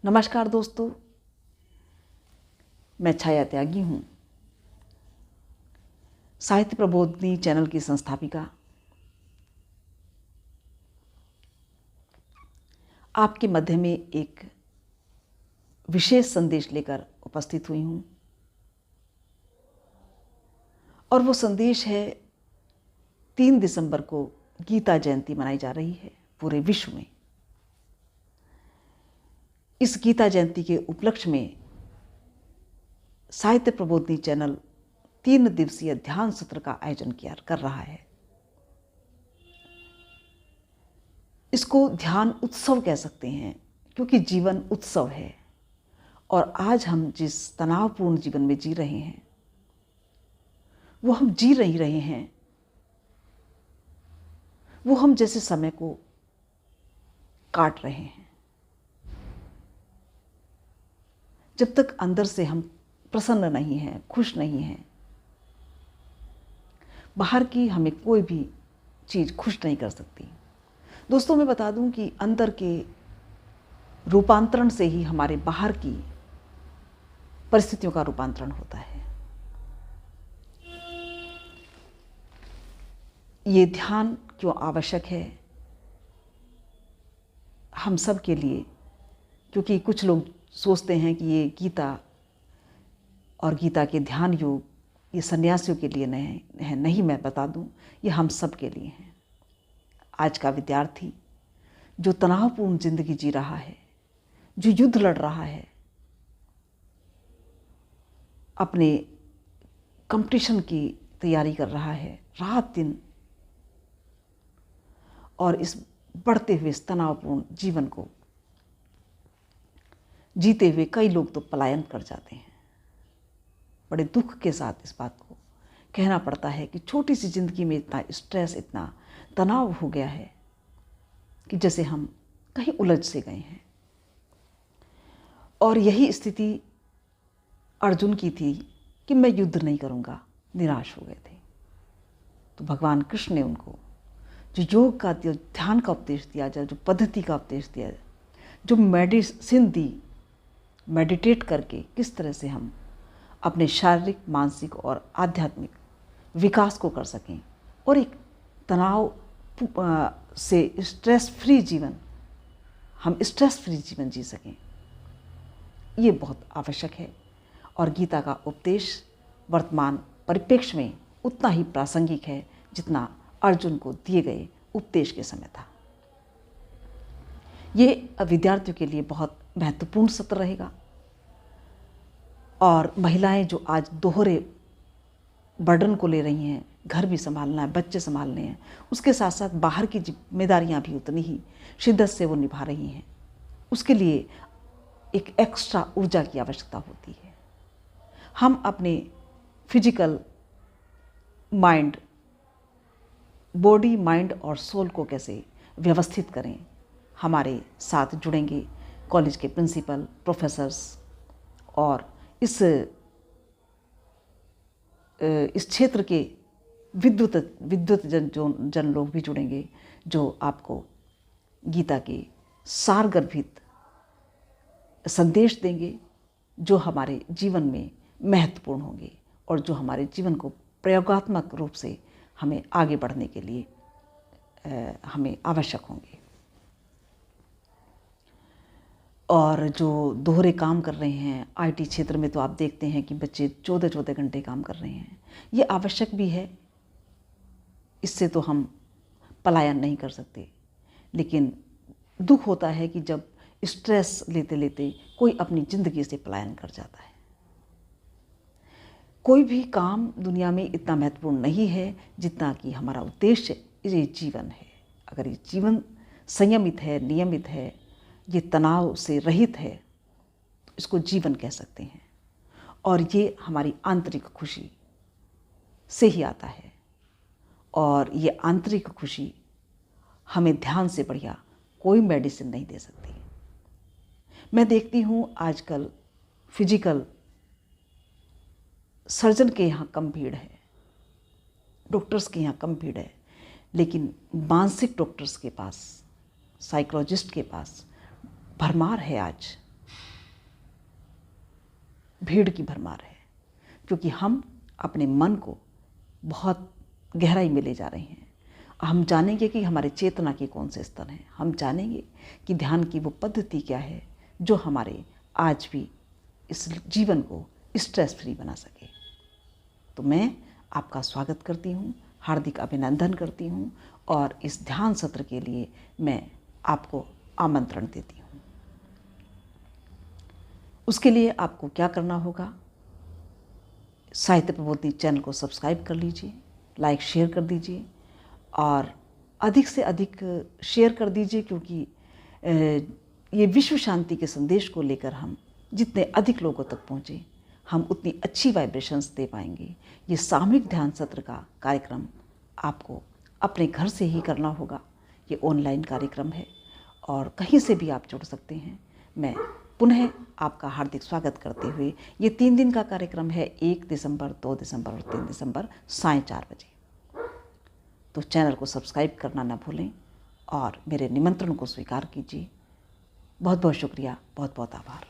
नमस्कार दोस्तों, मैं छाया त्यागी हूँ, साहित्य प्रबोधिनी चैनल की संस्थापिका। आपके मध्य में एक विशेष संदेश लेकर उपस्थित हुई हूँ और वो संदेश है 3 दिसंबर को गीता जयंती मनाई जा रही है पूरे विश्व में। इस गीता जयंती के उपलक्ष्य में साहित्य प्रबोधिनी चैनल 3 दिवसीय ध्यान सत्र का आयोजन कर रहा है। इसको ध्यान उत्सव कह सकते हैं क्योंकि जीवन उत्सव है और आज हम जिस तनावपूर्ण जीवन में जी रहे हैं वो हम जी नहीं रहे हैं, वो हम जैसे समय को काट रहे हैं। जब तक अंदर से हम प्रसन्न नहीं हैं, खुश नहीं हैं, बाहर की हमें कोई भी चीज़ खुश नहीं कर सकती। दोस्तों, मैं बता दूं कि अंदर के रूपांतरण से ही हमारे बाहर की परिस्थितियों का रूपांतरण होता है। ये ध्यान क्यों आवश्यक है हम सब के लिए? क्योंकि कुछ लोग सोचते हैं कि ये गीता और गीता के ध्यान योग ये सन्यासियों के लिए नहीं, मैं बता दूं ये हम सब के लिए हैं। आज का विद्यार्थी जो तनावपूर्ण जिंदगी जी रहा है, जो युद्ध लड़ रहा है, अपने कंपटीशन की तैयारी कर रहा है रात दिन, और इस बढ़ते हुए इस तनावपूर्ण जीवन को जीते हुए कई लोग तो पलायन कर जाते हैं। बड़े दुख के साथ इस बात को कहना पड़ता है कि छोटी सी जिंदगी में इतना स्ट्रेस, इतना तनाव हो गया है कि जैसे हम कहीं उलझ से गए हैं। और यही स्थिति अर्जुन की थी कि मैं युद्ध नहीं करूँगा, निराश हो गए थे। तो भगवान कृष्ण ने उनको जो योग का, जो ध्यान का उपदेश दिया जाए, जो पद्धति का उपदेश दिया जाए, जो मेडिसिन दी, मेडिटेट करके किस तरह से हम अपने शारीरिक, मानसिक और आध्यात्मिक विकास को कर सकें और एक तनाव से स्ट्रेस फ्री जीवन, हम स्ट्रेस फ्री जीवन जी सकें, ये बहुत आवश्यक है। और गीता का उपदेश वर्तमान परिप्रेक्ष्य में उतना ही प्रासंगिक है जितना अर्जुन को दिए गए उपदेश के समय था। ये विद्यार्थियों के लिए बहुत महत्वपूर्ण सत्र रहेगा। और महिलाएं जो आज दोहरे बर्डन को ले रही हैं, घर भी संभालना है, बच्चे संभालने हैं, उसके साथ साथ बाहर की जिम्मेदारियां भी उतनी ही शिद्दत से वो निभा रही हैं, उसके लिए एक एक्स्ट्रा ऊर्जा की आवश्यकता होती है। हम अपने फिजिकल माइंड, बॉडी, माइंड और सोल को कैसे व्यवस्थित करें, हमारे साथ जुड़ेंगे कॉलेज के प्रिंसिपल, प्रोफेसर्स और इस क्षेत्र के विद्वत जन लोग भी जुड़ेंगे, जो आपको गीता के सारगर्भित संदेश देंगे, जो हमारे जीवन में महत्वपूर्ण होंगे और जो हमारे जीवन को प्रयोगात्मक रूप से हमें आगे बढ़ने के लिए हमें आवश्यक होंगे। और जो दोहरे काम कर रहे हैं आईटी क्षेत्र में, तो आप देखते हैं कि बच्चे 14-14 घंटे काम कर रहे हैं। ये आवश्यक भी है, इससे तो हम पलायन नहीं कर सकते। लेकिन दुख होता है कि जब स्ट्रेस लेते लेते कोई अपनी ज़िंदगी से पलायन कर जाता है। कोई भी काम दुनिया में इतना महत्वपूर्ण नहीं है जितना कि हमारा उद्देश्य ये जीवन है। अगर ये जीवन संयमित है, नियमित है, ये तनाव से रहित है, तो इसको जीवन कह सकते हैं। और ये हमारी आंतरिक खुशी से ही आता है। और ये आंतरिक खुशी हमें ध्यान से बढ़िया कोई मेडिसिन नहीं दे सकती। मैं देखती हूँ आजकल फिजिकल सर्जन के यहाँ कम भीड़ है, डॉक्टर्स के यहाँ कम भीड़ है, लेकिन मानसिक डॉक्टर्स के पास, साइकोलॉजिस्ट के पास भरमार है आज। भीड़ की भरमार है, क्योंकि हम अपने मन को बहुत गहराई में ले जा रहे हैं। हम जानेंगे कि हमारे चेतना के कौन से स्तर हैं। हम जानेंगे कि ध्यान की वो पद्धति क्या है जो हमारे आज भी इस जीवन को स्ट्रेस फ्री बना सके। तो मैं आपका स्वागत करती हूँ, हार्दिक अभिनंदन करती हूँ और इस ध्यान सत्र के लिए मैं आपको आमंत्रण देती हूँ। उसके लिए आपको क्या करना होगा, साहित्य प्रबोधिनी चैनल को सब्सक्राइब कर लीजिए, लाइक शेयर कर दीजिए और अधिक से अधिक शेयर कर दीजिए, क्योंकि ये विश्व शांति के संदेश को लेकर हम जितने अधिक लोगों तक पहुँचे, हम उतनी अच्छी वाइब्रेशंस दे पाएंगे। ये सामूहिक ध्यान सत्र का कार्यक्रम आपको अपने घर से ही करना होगा। ये ऑनलाइन कार्यक्रम है और कहीं से भी आप जुड़ सकते हैं। मैं पुनः आपका हार्दिक स्वागत करते हुए, ये 3 दिन का कार्यक्रम है, 1 दिसंबर, 2 दिसंबर और 3 दिसंबर साढ़े 4 बजे। तो चैनल को सब्सक्राइब करना ना भूलें और मेरे निमंत्रण को स्वीकार कीजिए। बहुत बहुत शुक्रिया, बहुत बहुत आभार।